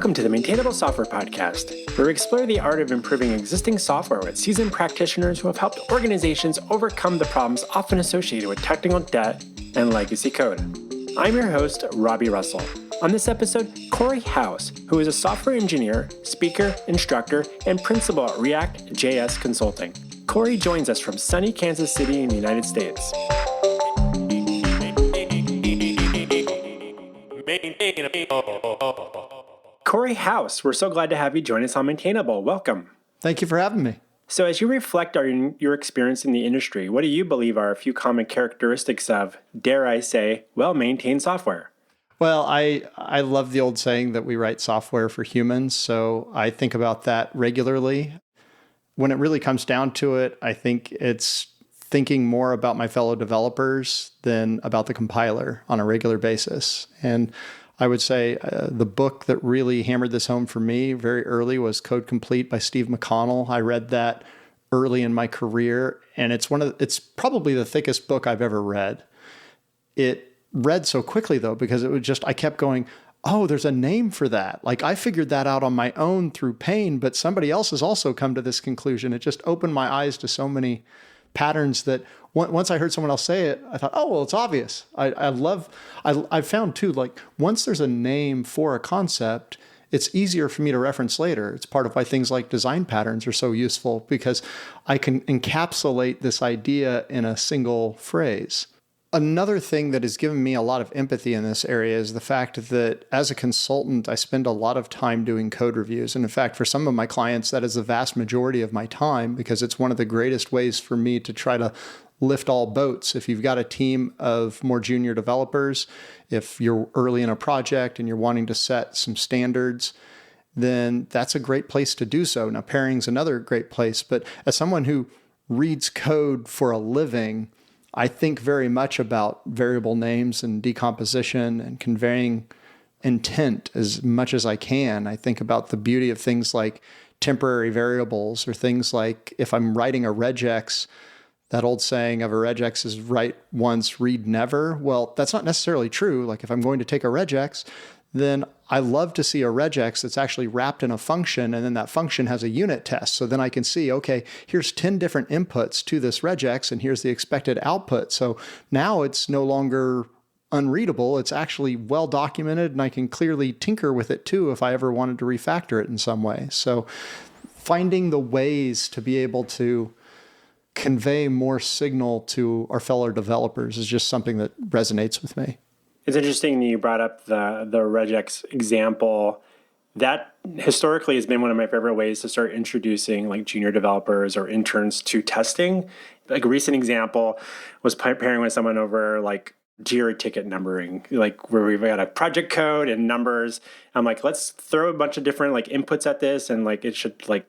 Welcome to the Maintainable Software Podcast, where we explore the art of improving existing software with seasoned practitioners who have helped organizations overcome the problems often associated with technical debt and legacy code. I'm your host, Robby Russell. On this episode, Cory House, who is a software engineer, speaker, instructor, and principal at React.js Consulting. Cory joins us from sunny Kansas City in the United States. Cory House, we're so glad to have you join us on Maintainable. Welcome. Thank you for having me. So as you reflect on your experience in the industry, what do you believe are a few common characteristics of, dare I say, well-maintained software? Well, I love the old saying that we write software for humans, so I think about that regularly. When it really comes down to it, I think it's thinking more about my fellow developers than about the compiler on a regular basis. And I would say the book that really hammered this home for me very early was Code Complete by Steve McConnell. I read that early in my career, and it's probably the thickest book I've ever read. It read so quickly though, because I kept going, oh, there's a name for that. Like I figured that out on my own through pain, but somebody else has also come to this conclusion. It just opened my eyes to so many patterns that once I heard someone else say it, I thought, oh, well, it's obvious. I found too, like once there's a name for a concept, it's easier for me to reference later. It's part of why things like design patterns are so useful, because I can encapsulate this idea in a single phrase. Another thing that has given me a lot of empathy in this area is the fact that as a consultant, I spend a lot of time doing code reviews. And in fact, for some of my clients, that is the vast majority of my time, because it's one of the greatest ways for me to try to lift all boats. If you've got a team of more junior developers, if you're early in a project and you're wanting to set some standards, then that's a great place to do so. Now, pairing's another great place, but as someone who reads code for a living, I think very much about variable names and decomposition and conveying intent as much as I can. I think about the beauty of things like temporary variables, or things like if I'm writing a regex, that old saying of a regex is write once, read never. Well, that's not necessarily true. Like if I'm going to take a regex, then I love to see a regex that's actually wrapped in a function, and then that function has a unit test. So then I can see, okay, here's 10 different inputs to this regex, and here's the expected output. So now it's no longer unreadable. It's actually well documented, and I can clearly tinker with it too if I ever wanted to refactor it in some way. So finding the ways to be able to convey more signal to our fellow developers is just something that resonates with me. It's interesting that you brought up the regex example. That historically has been one of my favorite ways to start introducing like junior developers or interns to testing. Like a recent example was pairing with someone over like Jira ticket numbering, like where we've got a project code and numbers. I'm like, let's throw a bunch of different like inputs at this, and like it should like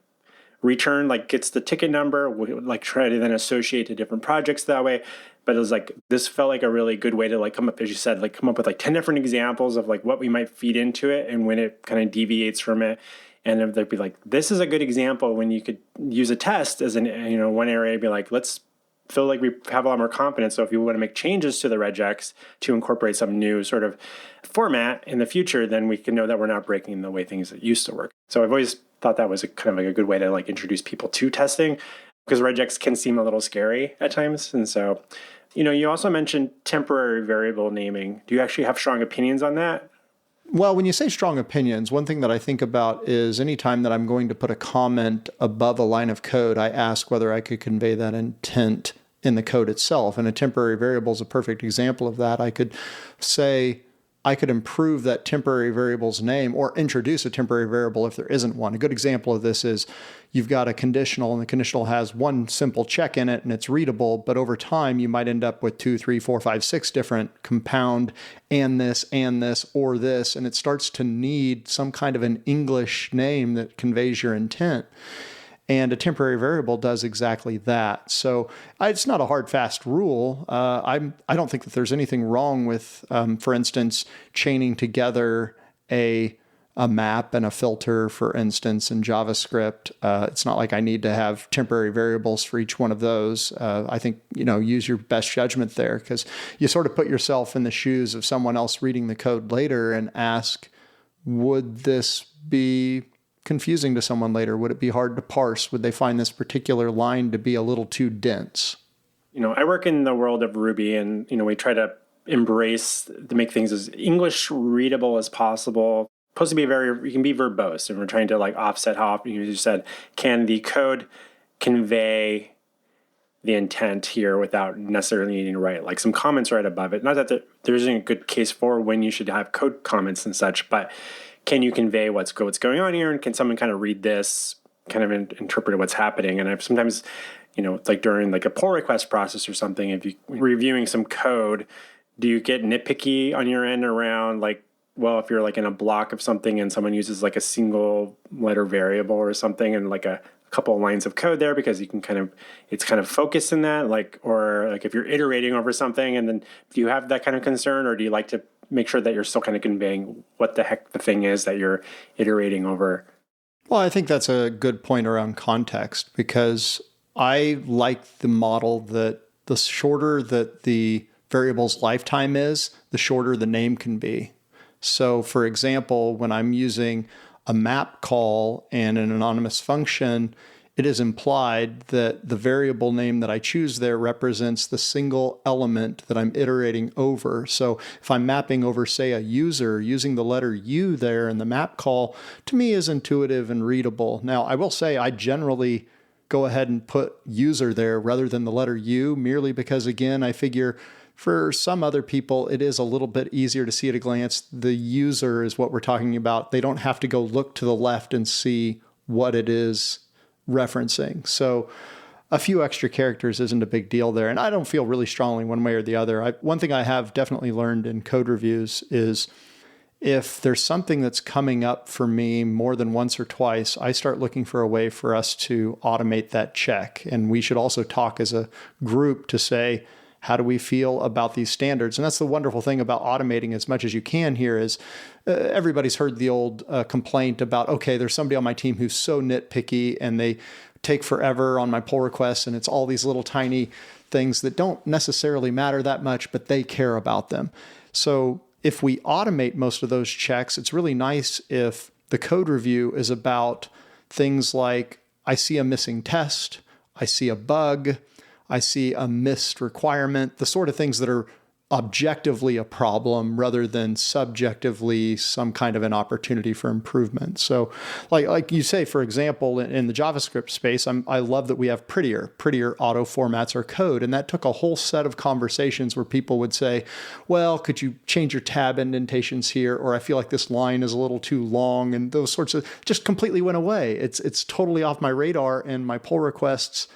return like gets the ticket number. We like try to then associate to different projects that way. But it was like, this felt like a really good way to like come up, as you said, like come up with like 10 different examples of like what we might feed into it and when it kind of deviates from it. And then they'd be like, this is a good example when you could use a test as an, one area, be like, let's feel like we have a lot more confidence. So if you want to make changes to the regex to incorporate some new sort of format in the future, then we can know that we're not breaking the way things that used to work. So I've always thought that was a kind of like a good way to like introduce people to testing, because regex can seem a little scary at times. And so, you also mentioned temporary variable naming. Do you actually have strong opinions on that? Well, when you say strong opinions, one thing that I think about is anytime that I'm going to put a comment above a line of code, I ask whether I could convey that intent in the code itself. And a temporary variable is a perfect example of that. I could say, I could improve that temporary variable's name or introduce a temporary variable if there isn't one. A good example of this is you've got a conditional, and the conditional has one simple check in it and it's readable, but over time you might end up with 2, 3, 4, 5, 6 different compound and this, or this, and it starts to need some kind of an English name that conveys your intent. And a temporary variable does exactly that. So it's not a hard, fast rule. I don't think that there's anything wrong with, for instance, chaining together a map and a filter, for instance, in JavaScript. It's not like I need to have temporary variables for each one of those. I think, use your best judgment there, because you sort of put yourself in the shoes of someone else reading the code later and ask, would this be confusing to someone later? Would it be hard to parse? Would they find this particular line to be a little too dense? I work in the world of Ruby, and, we try to embrace to make things as English readable as possible. Supposed to be you can be verbose, and we're trying to like offset how often you said, can the code convey the intent here without necessarily needing to write like some comments right above it? Not that there isn't a good case for when you should have code comments and such, but can you convey what's going on here? And can someone kind of read this, kind of interpret what's happening? And I've sometimes, like during like a pull request process or something, if you're reviewing some code, do you get nitpicky on your end around like, well, if you're like in a block of something and someone uses like a single letter variable or something and like a couple of lines of code there because you can it's kind of focused in that, like, or like if you're iterating over something, and then do you have that kind of concern, or do you like to make sure that you're still kind of conveying what the heck the thing is that you're iterating over? Well, I think that's a good point around context, because I like the model that the shorter that the variable's lifetime is, the shorter the name can be. So for example, when I'm using a map call and an anonymous function, it is implied that the variable name that I choose there represents the single element that I'm iterating over. So if I'm mapping over, say, a user, using the letter U there in the map call, to me is intuitive and readable. Now, I will say I generally go ahead and put user there rather than the letter U, merely because, again, I figure for some other people, it is a little bit easier to see at a glance. The user is what we're talking about. They don't have to go look to the left and see what it is referencing. So a few extra characters isn't a big deal there. And I don't feel really strongly one way or the other. One thing I have definitely learned in code reviews is if there's something that's coming up for me more than once or twice, I start looking for a way for us to automate that check. And we should also talk as a group to say, how do we feel about these standards? And that's the wonderful thing about automating as much as you can here is everybody's heard the old complaint about, okay, there's somebody on my team who's so nitpicky and they take forever on my pull requests, and it's all these little tiny things that don't necessarily matter that much, but they care about them. So if we automate most of those checks, it's really nice if the code review is about things like, I see a missing test, I see a bug, I see a missed requirement, the sort of things that are objectively a problem rather than subjectively some kind of an opportunity for improvement. So like you say, for example, in the JavaScript space, I love that we have prettier auto formats our code. And that took a whole set of conversations where people would say, well, could you change your tab indentations here? Or I feel like this line is a little too long, and those sorts of just completely went away. It's totally off my radar, and my pull requests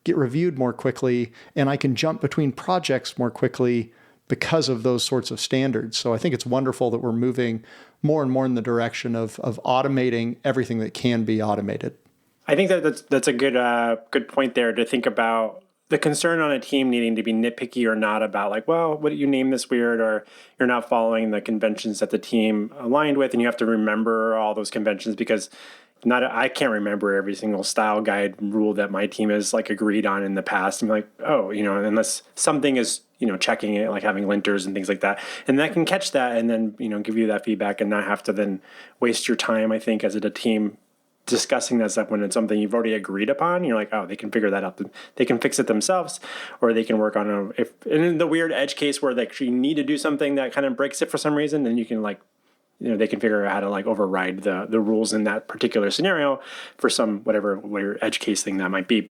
get reviewed more quickly, and I can jump between projects more quickly because of those sorts of standards. So I think it's wonderful that we're moving more and more in the direction of automating everything that can be automated. I think that's a good point there to think about the concern on a team needing to be nitpicky or not about like, well, what did you name this weird, or you're not following the conventions that the team aligned with, and you have to remember all those conventions because I can't remember every single style guide rule that my team has like agreed on in the past. I'm like, oh, unless something is, checking it, like having linters and things like that. And that can catch that and then, give you that feedback and not have to then waste your time, I think, as a team discussing that stuff when it's something you've already agreed upon. You're like, oh, they can figure that out. They can fix it themselves, or they can work on and in the weird edge case where they actually need to do something that kind of breaks it for some reason, then you can like, they can figure out how to like override the rules in that particular scenario for some whatever edge case thing that might be.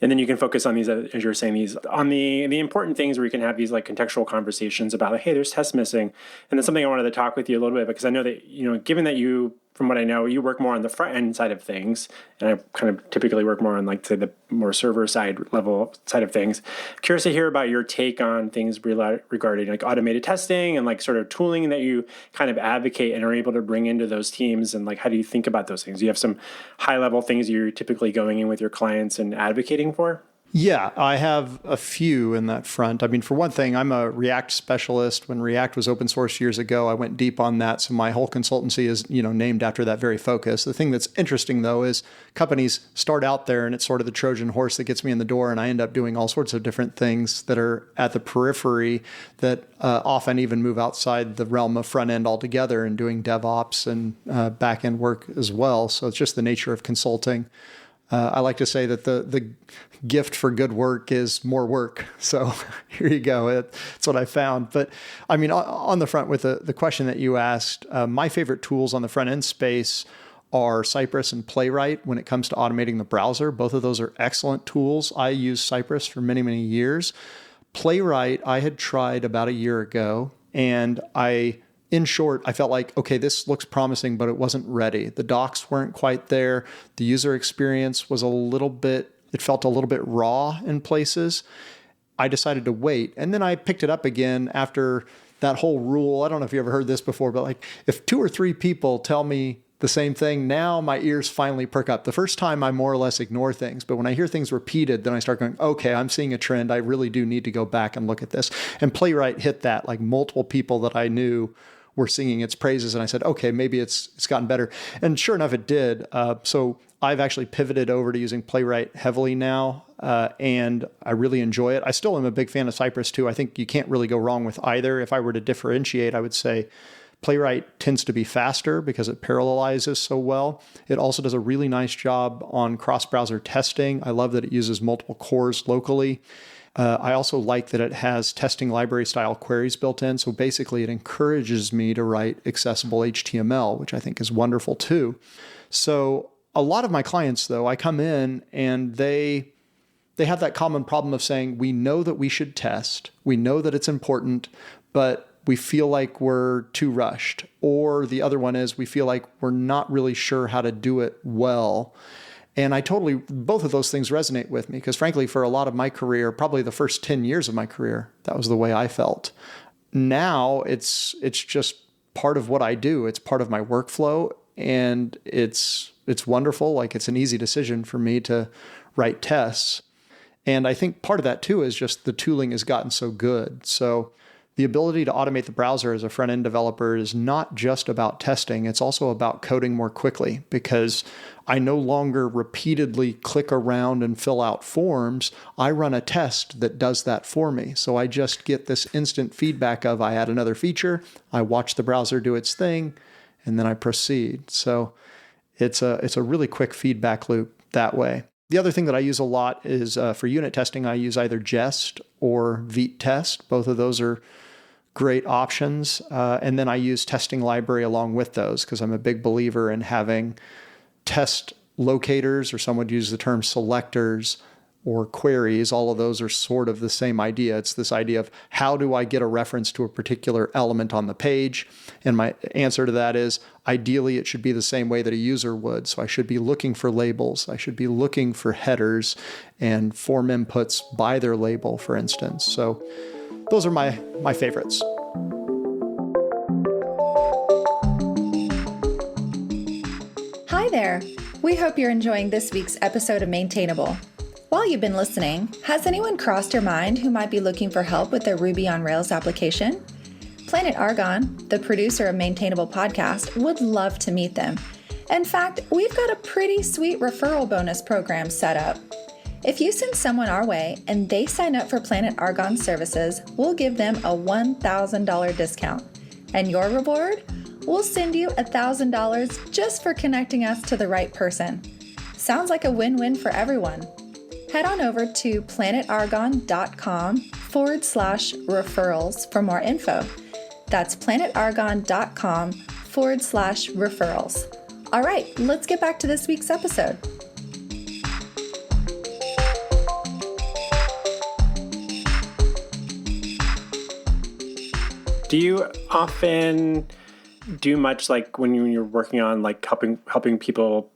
And then you can focus on these, as you're saying, on the important things where you can have these like contextual conversations about like, hey, there's tests missing. And that's something I wanted to talk with you a little bit, because I know that, given that you, from what I know, you work more on the front end side of things, and I kind of typically work more on like, say, the more server side level side of things. Curious to hear about your take on things regarding like automated testing and like sort of tooling that you kind of advocate and are able to bring into those teams, and like, how do you think about those things? Do you have some high level things you're typically going in with your clients and advocating for? Yeah, I have a few in that front. I mean, for one thing, I'm a React specialist. When React was open source years ago, I went deep on that. So my whole consultancy is, named after that very focus. The thing that's interesting though is companies start out there and it's sort of the Trojan horse that gets me in the door, and I end up doing all sorts of different things that are at the periphery that often even move outside the realm of front end altogether, and doing DevOps and back end work as well. So it's just the nature of consulting. I like to say that the gift for good work is more work. So here you go. That's what I found. But I mean, on the front with the question that you asked, my favorite tools on the front end space are Cypress and Playwright when it comes to automating the browser. Both of those are excellent tools. I used Cypress for many, many years. Playwright, I had tried about a year ago, and in short, I felt like, okay, this looks promising, but it wasn't ready. The docs weren't quite there. The user experience was it felt a little bit raw in places. I decided to wait. And then I picked it up again after that whole rule. I don't know if you ever heard this before, but like if 2 or 3 people tell me the same thing, now my ears finally perk up. The first time I more or less ignore things, but when I hear things repeated, then I start going, okay, I'm seeing a trend. I really do need to go back and look at this. And Playwright hit that. Like multiple people that I knew were singing its praises, and I said, okay, maybe it's gotten better. And sure enough, it did. So I've actually pivoted over to using Playwright heavily now, and I really enjoy it. I still am a big fan of Cypress too. I think you can't really go wrong with either. If I were to differentiate, I would say Playwright tends to be faster because it parallelizes so well. It also does a really nice job on cross-browser testing. I love that it uses multiple cores locally. I also like that it has testing library style queries built in. So basically it encourages me to write accessible HTML, which I think is wonderful too. So a lot of my clients though, I come in and they have that common problem of saying, we know that we should test. We know that it's important, but we feel like we're too rushed. Or the other one is we feel like we're not really sure how to do it well. And both of those things resonate with me because frankly, for a lot of my career, probably the first 10 years of my career, that was the way I felt. Now it's just part of what I do. It's part of my workflow, and it's wonderful. Like it's an easy decision for me to write tests. And I think part of that too is just the tooling has gotten so good. So the ability to automate the browser as a front-end developer is not just about testing. It's also about coding more quickly because I no longer repeatedly click around and fill out forms. I run a test that does that for me. So I just get this instant feedback of I add another feature, I watch the browser do its thing, and then I proceed. So it's a really quick feedback loop that way. The other thing that I use a lot is for unit testing, I use either Jest or Vite Test. Both of those are great options. And then I use testing library along with those because I'm a big believer in having test locators, or some would use the term selectors, or queries. All of those are sort of the same idea. It's this idea of how do I get a reference to a particular element on the page? And my answer to that is ideally it should be the same way that a user would. So I should be looking for labels. I should be looking for headers and form inputs by their label, for instance. So those are my favorites. Hi there. We hope you're enjoying this week's episode of Maintainable. While you've been listening, has anyone crossed your mind who might be looking for help with their Ruby on Rails application? Planet Argon, the producer of Maintainable podcast, would love to meet them. In fact, we've got a pretty sweet referral bonus program set up. If you send someone our way and they sign up for Planet Argon services, we'll give them a $1,000 discount. And your reward? We'll send you $1,000 just for connecting us to the right person. Sounds like a win-win for everyone. Head on over to planetargon.com/referrals for more info. That's planetargon.com/referrals. All right, let's get back to this week's episode. Do you often do much like when you're working on like helping people,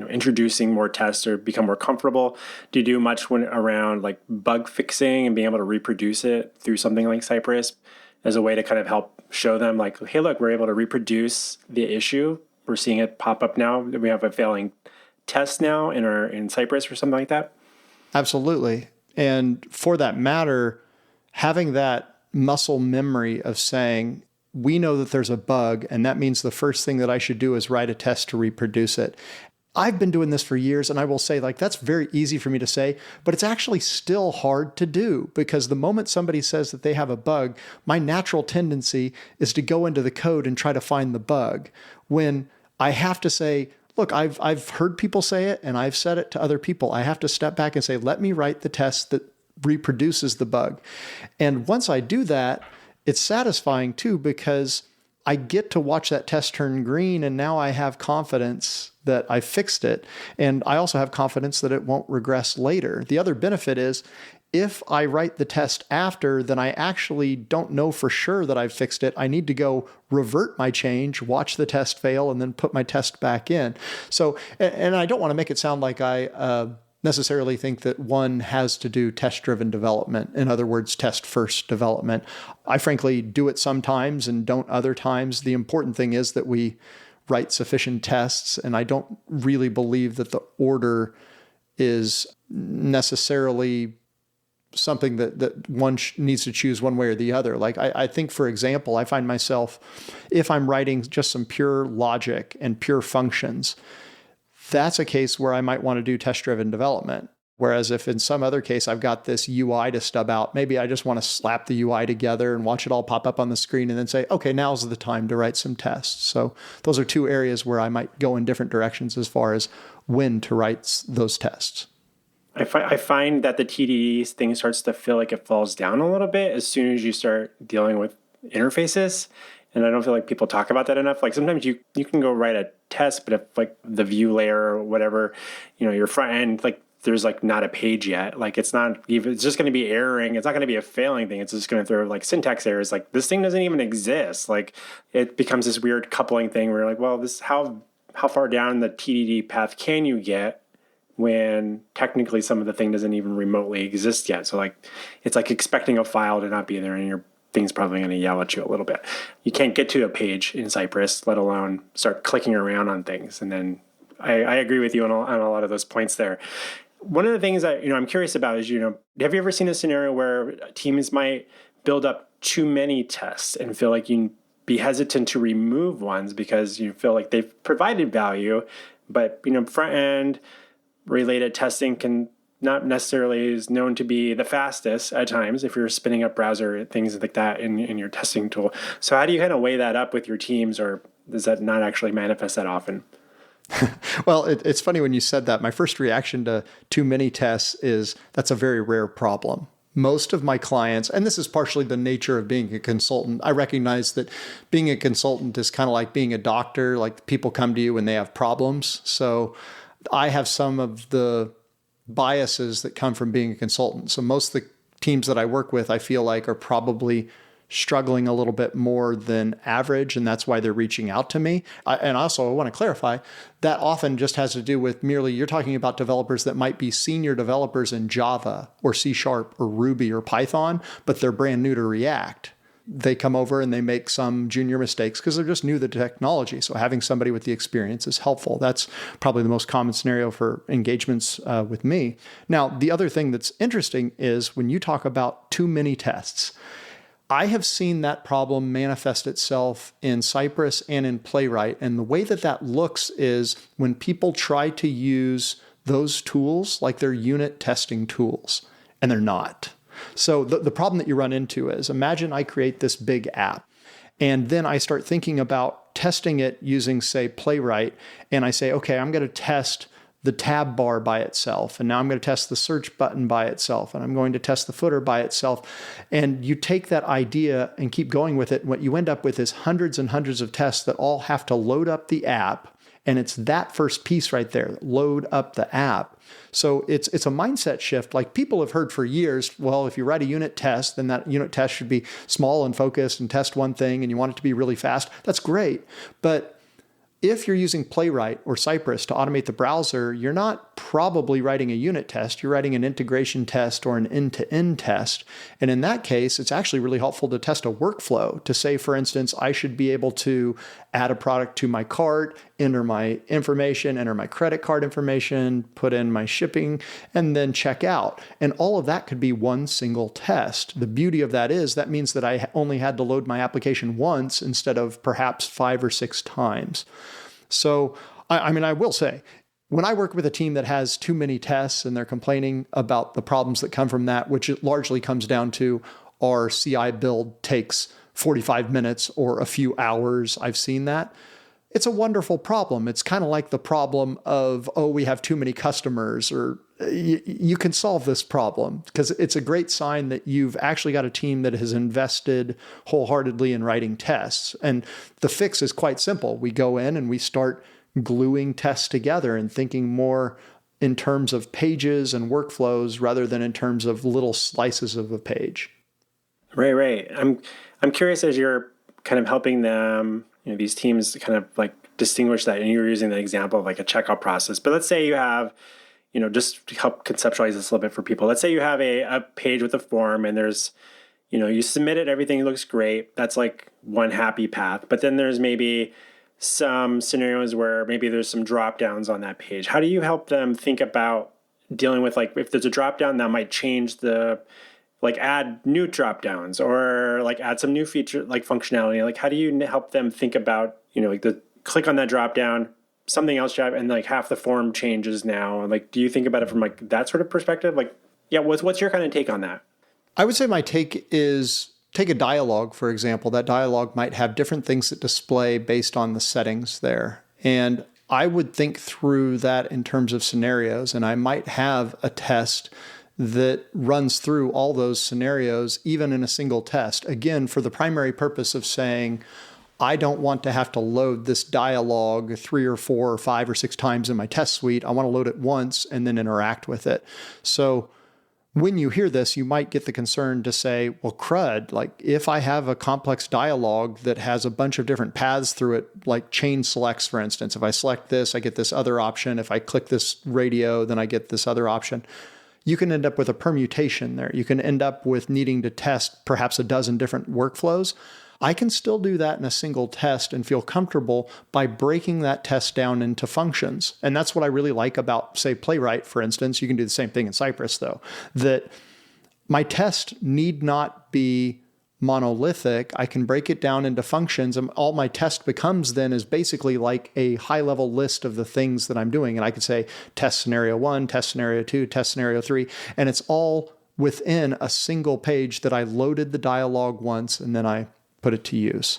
introducing more tests or become more comfortable? Do you do much when around like bug fixing and being able to reproduce it through something like Cypress as a way to kind of help show them like, hey, look, we're able to reproduce the issue. We're seeing it pop up now. We have a failing test now in Cypress or something like that. Absolutely. And for that matter, having that muscle memory of saying, we know that there's a bug, and that means the first thing that I should do is write a test to reproduce it. I've been doing this for years, and I will say, like, that's very easy for me to say, but it's actually still hard to do, because the moment somebody says that they have a bug, my natural tendency is to go into the code and try to find the bug, when I have to say, look, I've heard people say it, and I've said it to other people. I have to step back and say, let me write the test that reproduces the bug. And once I do that, it's satisfying too, because I get to watch that test turn green, and now I have confidence that I fixed it. And I also have confidence that it won't regress later. The other benefit is, if I write the test after, then I actually don't know for sure that I've fixed it. I need to go revert my change, watch the test fail, and then put my test back in. So, and I don't want to make it sound like I necessarily think that one has to do test-driven development. In other words, test-first development. I frankly do it sometimes and don't other times. The important thing is that we write sufficient tests, and I don't really believe that the order is necessarily something that one needs to choose one way or the other. Like I think, for example, I find myself, if I'm writing just some pure logic and pure functions, that's a case where I might want to do test-driven development. Whereas if in some other case I've got this UI to stub out, maybe I just want to slap the UI together and watch it all pop up on the screen and then say, okay, now's the time to write some tests. So those are two areas where I might go in different directions as far as when to write those tests. I find that the TDD thing starts to feel like it falls down a little bit as soon as you start dealing with interfaces. And I don't feel like people talk about that enough. Like sometimes you can go write a test, but if like the view layer or whatever, your front end, like there's like not a page yet. Like it's not even, it's just going to be erroring. It's not going to be a failing thing. It's just going to throw like syntax errors. Like this thing doesn't even exist. Like it becomes this weird coupling thing where you're like, well, this, how far down the TDD path can you get when technically some of the thing doesn't even remotely exist yet? So like, it's like expecting a file to not be there, and your thing's probably going to yell at you a little bit. You can't get to a page in Cypress, let alone start clicking around on things. And then I agree with you on a lot of those points there. One of the things that, I'm curious about is, have you ever seen a scenario where teams might build up too many tests and feel like you be hesitant to remove ones because you feel like they've provided value, but, front end related testing can not necessarily is known to be the fastest at times if you're spinning up browser things like that in your testing tool. So how do you kind of weigh that up with your teams, or does that not actually manifest that often? Well, it's funny when you said that. My first reaction to too many tests is that's a very rare problem. Most of my clients, and this is partially the nature of being a consultant, I recognize that being a consultant is kind of like being a doctor. Like people come to you when they have problems. So I have some of the biases that come from being a consultant. So most of the teams that I work with, I feel like are probably struggling a little bit more than average, and that's why they're reaching out to me. And also, I want to clarify, that often just has to do with merely, you're talking about developers that might be senior developers in Java or C# or Ruby or Python, but they're brand new to React. They come over and they make some junior mistakes because they're just new to the technology. So having somebody with the experience is helpful. That's probably the most common scenario for engagements with me. Now, the other thing that's interesting is when you talk about too many tests, I have seen that problem manifest itself in Cypress and in Playwright. And the way that that looks is when people try to use those tools like they're unit testing tools, and they're not. So the problem that you run into is, imagine I create this big app, and then I start thinking about testing it using, say, Playwright, and I say, okay, I'm going to test the tab bar by itself, and now I'm going to test the search button by itself, and I'm going to test the footer by itself. And you take that idea and keep going with it. What you end up with is hundreds and hundreds of tests that all have to load up the app. And it's that first piece right there, load up the app. So it's a mindset shift. Like people have heard for years, well, if you write a unit test, then that unit test should be small and focused and test one thing, and you want it to be really fast. That's great. But if you're using Playwright or Cypress to automate the browser, you're not probably writing a unit test. You're writing an integration test or an end-to-end test. And in that case, it's actually really helpful to test a workflow to say, for instance, I should be able to add a product to my cart, enter my information, enter my credit card information, put in my shipping, and then check out. And all of that could be one single test. The beauty of that is that means that I only had to load my application once instead of perhaps 5 or 6 times. So, I mean, I will say, when I work with a team that has too many tests and they're complaining about the problems that come from that, which it largely comes down to our CI build takes 45 minutes or a few hours, I've seen that. It's a wonderful problem. It's kind of like the problem of, oh, we have too many customers, or you can solve this problem, because it's a great sign that you've actually got a team that has invested wholeheartedly in writing tests. And the fix is quite simple. We go in and we start gluing tests together and thinking more in terms of pages and workflows rather than in terms of little slices of a page. Right. I'm curious, as you're kind of helping them, these teams kind of like distinguish that, and you're using the example of like a checkout process. But let's say you have, just to help conceptualize this a little bit for people, let's say you have a page with a form, and there's, you submit it, everything looks great. That's like one happy path. But then there's maybe some scenarios where maybe there's some drop downs on that page. How do you help them think about dealing with, like, if there's a drop down that might change add new drop downs, or like add some new feature, like functionality? Like, how do you help them think about, like the click on that drop down, something else, and like half the form changes now? Like, do you think about it from like that sort of perspective? Like, yeah, what's your kind of take on that? I would say my take is, take a dialogue, for example. That dialogue might have different things that display based on the settings there. And I would think through that in terms of scenarios, and I might have a test that runs through all those scenarios, even in a single test. Again, for the primary purpose of saying, I don't want to have to load this dialogue 3 or 4 or 5 or 6 times in my test suite. I want to load it once and then interact with it. So when you hear this, you might get the concern to say, well, crud, like if I have a complex dialogue that has a bunch of different paths through it, like chain selects, for instance, if I select this, I get this other option. If I click this radio, then I get this other option. You can end up with a permutation there. You can end up with needing to test perhaps a dozen different workflows. I can still do that in a single test and feel comfortable by breaking that test down into functions. And that's what I really like about, say, Playwright, for instance. You can do the same thing in Cypress, though, that my test need not be monolithic. I can break it down into functions, and all my test becomes then is basically like a high-level list of the things that I'm doing. And I could say test scenario 1, test scenario 2, test scenario 3, and it's all within a single page that I loaded the dialogue once and then I put it to use.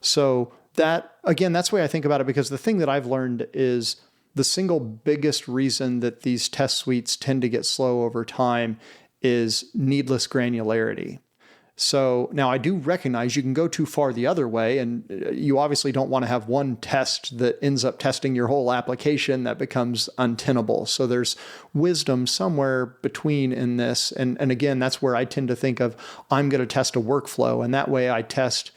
So that, again, that's the way I think about it, because the thing that I've learned is the single biggest reason that these test suites tend to get slow over time is needless granularity. So now I do recognize you can go too far the other way, and you obviously don't want to have one test that ends up testing your whole application that becomes untenable. So there's wisdom somewhere between in this. And again, that's where I tend to think of, I'm going to test a workflow, and that way I test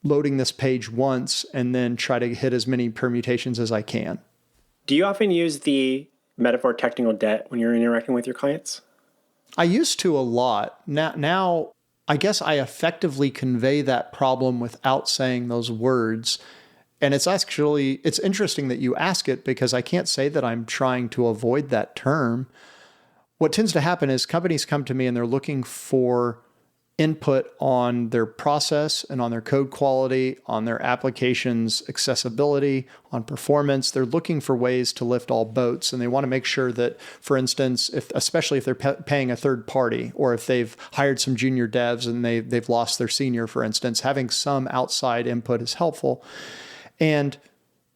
loading this page once and then try to hit as many permutations as I can. Do you often use the metaphor technical debt when you're interacting with your clients? I used to a lot. Now I guess I effectively convey that problem without saying those words. And it's interesting that you ask it, because I can't say that I'm trying to avoid that term. What tends to happen is companies come to me and they're looking for input on their process and on their code quality, on their application's accessibility, on performance. They're looking for ways to lift all boats, and they want to make sure that, for instance, especially if they're paying a third party, or if they've hired some junior devs and they've lost their senior, for instance, having some outside input is helpful. And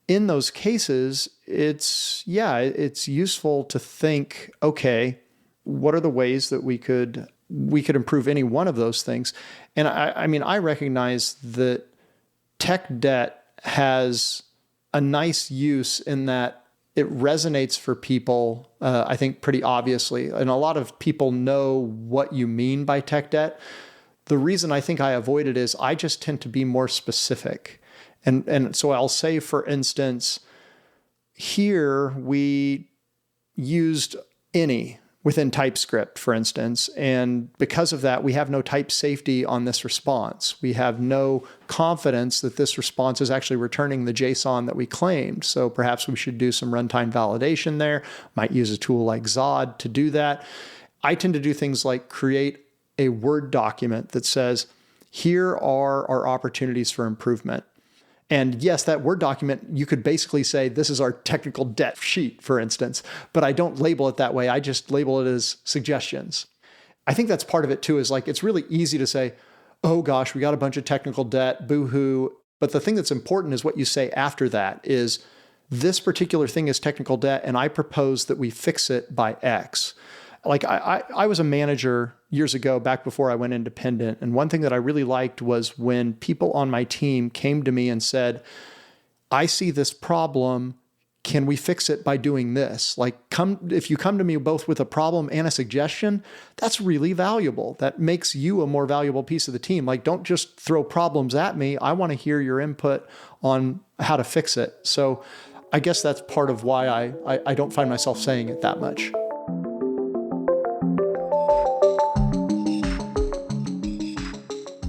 in those cases, it's useful to think, okay, what are the ways that we could improve any one of those things? And I recognize that tech debt has a nice use in that it resonates for people, I think, pretty obviously. And a lot of people know what you mean by tech debt. The reason I think I avoid it is I just tend to be more specific. And so I'll say, for instance, here we used any within TypeScript, for instance. And because of that, we have no type safety on this response. We have no confidence that this response is actually returning the JSON that we claimed. So perhaps we should do some runtime validation there. Might use a tool like Zod to do that. I tend to do things like create a Word document that says, here are our opportunities for improvement. And yes, that Word document, you could basically say, this is our technical debt sheet, for instance, but I don't label it that way. I just label it as suggestions. I think that's part of it too, is like, it's really easy to say, oh gosh, we got a bunch of technical debt, boo-hoo. But the thing that's important is what you say after that is, this particular thing is technical debt, and I propose that we fix it by X. Like I was a manager years ago, back before I went independent. And one thing that I really liked was when people on my team came to me and said, I see this problem. Can we fix it by doing this? Like, if you come to me both with a problem and a suggestion, that's really valuable. That makes you a more valuable piece of the team. Like, don't just throw problems at me. I want to hear your input on how to fix it. So I guess that's part of why I don't find myself saying it that much.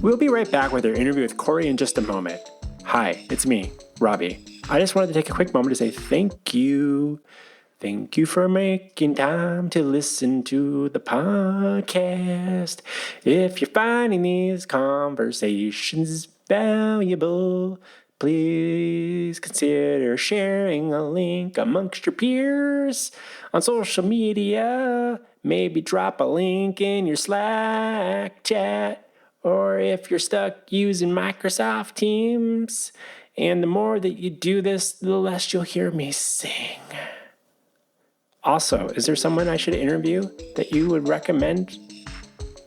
We'll be right back with our interview with Cory in just a moment. Hi, it's me, Robby. I just wanted to take a quick moment to say thank you. Thank you for making time to listen to the podcast. If you're finding these conversations valuable, please consider sharing a link amongst your peers on social media. Maybe drop a link in your Slack chat. Or if you're stuck using Microsoft Teams, and the more that you do this, the less you'll hear me sing. Also, is there someone I should interview that you would recommend?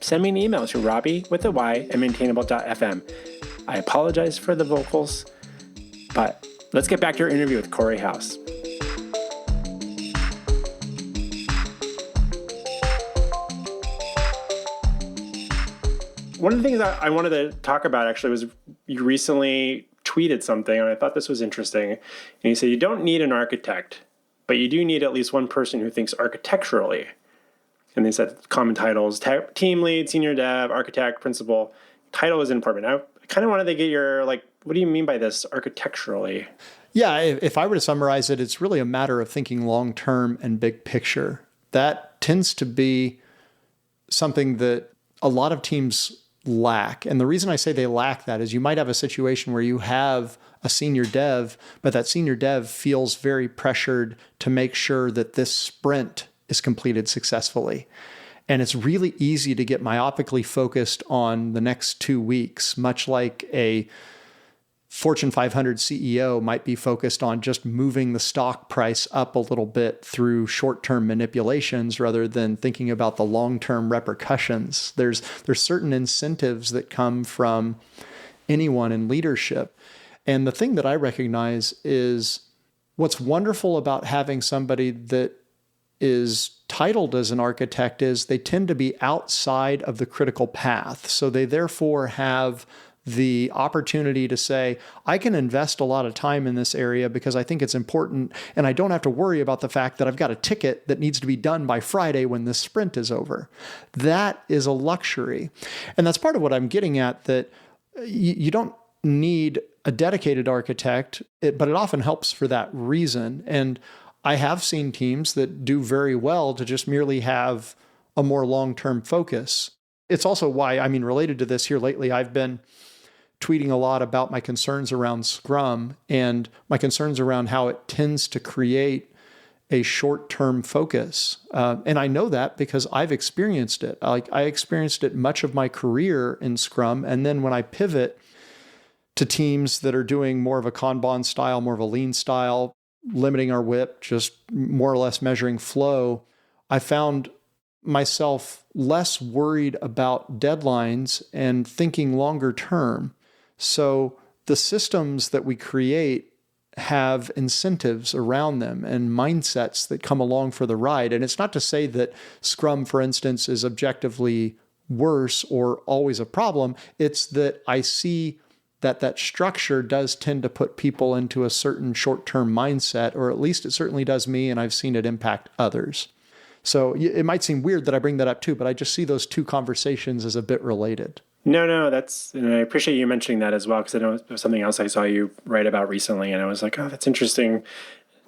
Send me an email to Robby with a Y at maintainable.fm. I apologize for the vocals, but let's get back to our interview with Cory House. One of the things that I wanted to talk about actually was you recently tweeted something, and I thought this was interesting. And you said you don't need an architect, but you do need at least one person who thinks architecturally. And they said common titles, team lead, senior dev, architect, principal. Title is important. I kind of wanted to get your, what do you mean by this architecturally? Yeah, if I were to summarize it, it's really a matter of thinking long-term and big picture. That tends to be something that a lot of teams lack. And the reason I say they lack that is you might have a situation where you have a senior dev, but that senior dev feels very pressured to make sure that this sprint is completed successfully. And it's really easy to get myopically focused on the next 2 weeks, much like a Fortune 500 CEO might be focused on just moving the stock price up a little bit through short-term manipulations rather than thinking about the long-term repercussions. There's certain incentives that come from anyone in leadership. And the thing that I recognize is what's wonderful about having somebody that is titled as an architect is they tend to be outside of the critical path. So they therefore have the opportunity to say, I can invest a lot of time in this area because I think it's important, and I don't have to worry about the fact that I've got a ticket that needs to be done by Friday when the sprint is over. That is a luxury. And that's part of what I'm getting at, that you don't need a dedicated architect, but it often helps for that reason. And I have seen teams that do very well to just merely have a more long-term focus. It's also why, related to this here lately, I've been tweeting a lot about my concerns around Scrum and my concerns around how it tends to create a short-term focus. And I know that because I've experienced it. I experienced it much of my career in Scrum. And then when I pivot to teams that are doing more of a Kanban style, more of a lean style, limiting our WIP, just more or less measuring flow, I found myself less worried about deadlines and thinking longer term. So the systems that we create have incentives around them and mindsets that come along for the ride. And it's not to say that Scrum, for instance, is objectively worse or always a problem. It's that I see that structure does tend to put people into a certain short-term mindset, or at least it certainly does me, and I've seen it impact others. So it might seem weird that I bring that up too, but I just see those two conversations as a bit related. No, and I appreciate you mentioning that as well, because I know it was something else I saw you write about recently, and I was like, oh, that's interesting.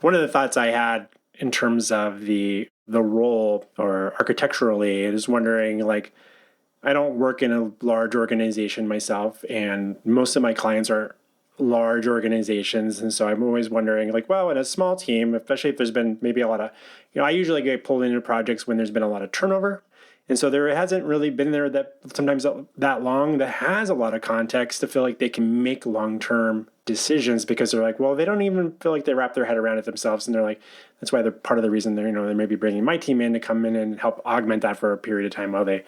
One of the thoughts I had in terms of the role or architecturally is wondering, like, I don't work in a large organization myself, and most of my clients are large organizations. And so I'm always wondering, like, well, in a small team, especially if there's been maybe a lot of, I usually get pulled into projects when there's been a lot of turnover. And so there hasn't really been there that sometimes that long that has a lot of context to feel like they can make long-term decisions, because they're like, well, they don't even feel like they wrap their head around it themselves. And they're like, that's why they're part of the reason they're, they may be bringing my team in to come in and help augment that for a period of time while they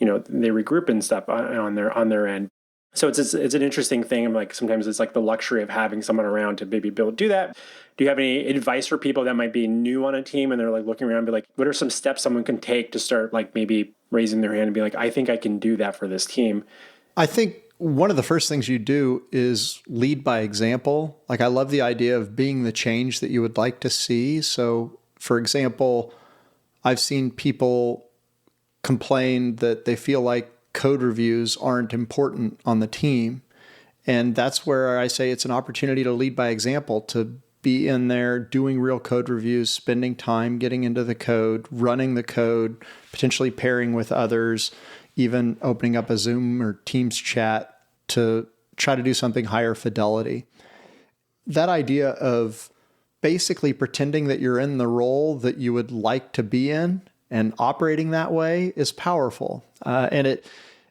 regroup and stuff on their end. So it's an interesting thing. I'm like, sometimes it's like the luxury of having someone around to maybe do that. Do you have any advice for people that might be new on a team and they're like looking around and be like, what are some steps someone can take to start like maybe raising their hand and be like, I think I can do that for this team? I think one of the first things you do is lead by example. Like, I love the idea of being the change that you would like to see. So, for example, I've seen people complain that they feel like code reviews aren't important on the team. And that's where I say it's an opportunity to lead by example, to be in there doing real code reviews, spending time getting into the code, running the code, potentially pairing with others, even opening up a Zoom or Teams chat to try to do something higher fidelity. That idea of basically pretending that you're in the role that you would like to be in and operating that way is powerful. And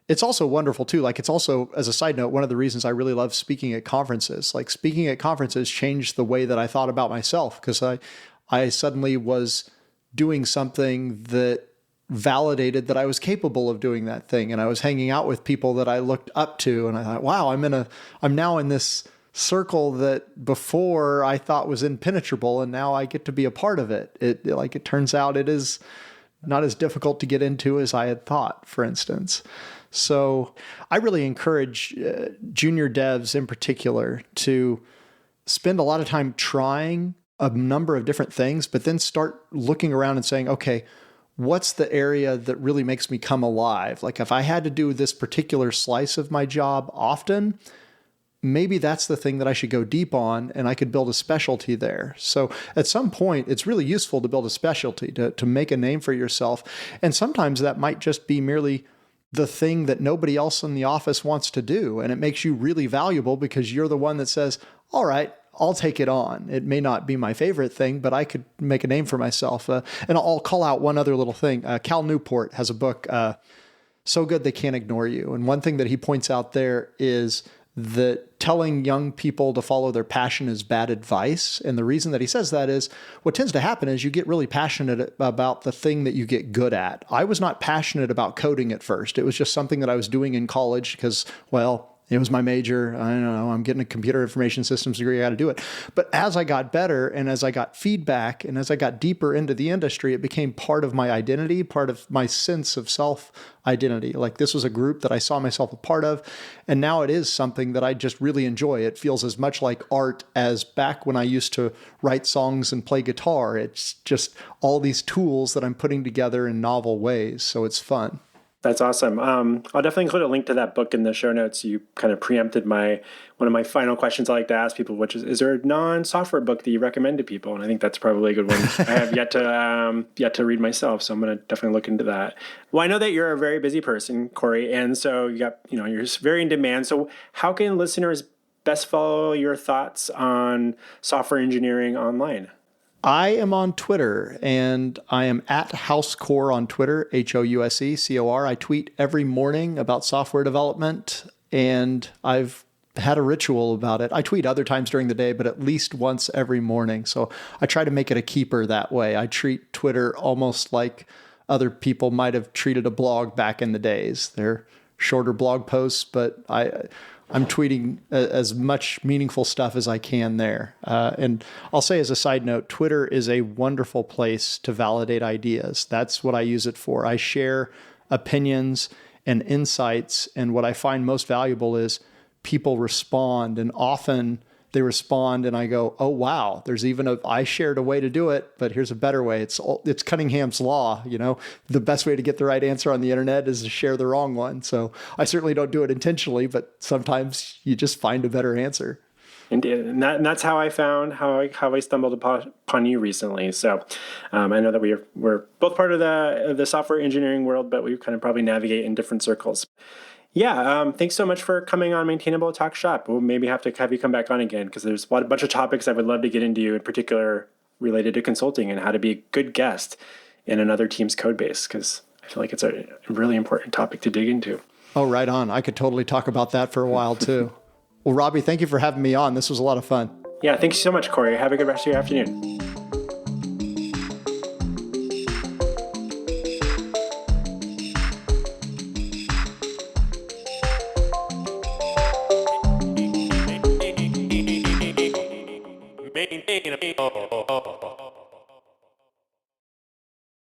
it's also wonderful too. Like, it's also, as a side note, one of the reasons I really love speaking at conferences. Like, speaking at conferences changed the way that I thought about myself, because I suddenly was doing something that validated that I was capable of doing that thing. And I was hanging out with people that I looked up to. And I thought, wow, I'm now in this circle that before I thought was impenetrable, and now I get to be a part of it. It turns out it is not as difficult to get into as I had thought, for instance. So I really encourage junior devs in particular to spend a lot of time trying a number of different things, but then start looking around and saying, okay, what's the area that really makes me come alive? Like, if I had to do this particular slice of my job often, maybe that's the thing that I should go deep on, and I could build a specialty there. So at some point, it's really useful to build a specialty, to make a name for yourself. And sometimes that might just be merely the thing that nobody else in the office wants to do. And it makes you really valuable because you're the one that says, all right, I'll take it on. It may not be my favorite thing, but I could make a name for myself. And I'll call out one other little thing. Cal Newport has a book, So Good They Can't Ignore You. And one thing that he points out there is that telling young people to follow their passion is bad advice. And the reason that he says that is what tends to happen is you get really passionate about the thing that you get good at. I was not passionate about coding at first. It was just something that I was doing in college because, well, it was my major. I don't know. I'm getting a computer information systems degree. I got to do it. But as I got better and as I got feedback and as I got deeper into the industry, it became part of my identity, part of my sense of self-identity. Like, this was a group that I saw myself a part of. And now it is something that I just really enjoy. It feels as much like art as back when I used to write songs and play guitar. It's just all these tools that I'm putting together in novel ways. So it's fun. That's awesome. I'll definitely include a link to that book in the show notes. You kind of preempted one of my final questions I like to ask people, which is there a non-software book that you recommend to people? And I think that's probably a good one. I have yet to read myself, so I'm going to definitely look into that. Well, I know that you're a very busy person, Cory, and so you're very in demand. So how can listeners best follow your thoughts on software engineering online? I am on Twitter, and I am at HouseCore on Twitter, HOUSECOR. I tweet every morning about software development, and I've had a ritual about it. I tweet other times during the day, but at least once every morning. So I try to make it a keeper that way. I treat Twitter almost like other people might have treated a blog back in the days. They're shorter blog posts, but I'm tweeting as much meaningful stuff as I can there. And I'll say as a side note, Twitter is a wonderful place to validate ideas. That's what I use it for. I share opinions and insights. And what I find most valuable is people respond, and often they respond and I go, oh, wow, I shared a way to do it, but here's a better way. It's Cunningham's law. The best way to get the right answer on the internet is to share the wrong one. So I certainly don't do it intentionally, but sometimes you just find a better answer. Indeed. And that's how I found how I stumbled upon you recently. So I know that we're both part of the software engineering world, but we kind of probably navigate in different circles. Yeah, thanks so much for coming on Maintainable Talk Shop. We'll maybe have to have you come back on again because there's a bunch of topics I would love to get into, in particular related to consulting and how to be a good guest in another team's code base, because I feel like it's a really important topic to dig into. Oh, right on. I could totally talk about that for a while too. Well, Robby, thank you for having me on. This was a lot of fun. Yeah, thanks so much, Cory. Have a good rest of your afternoon.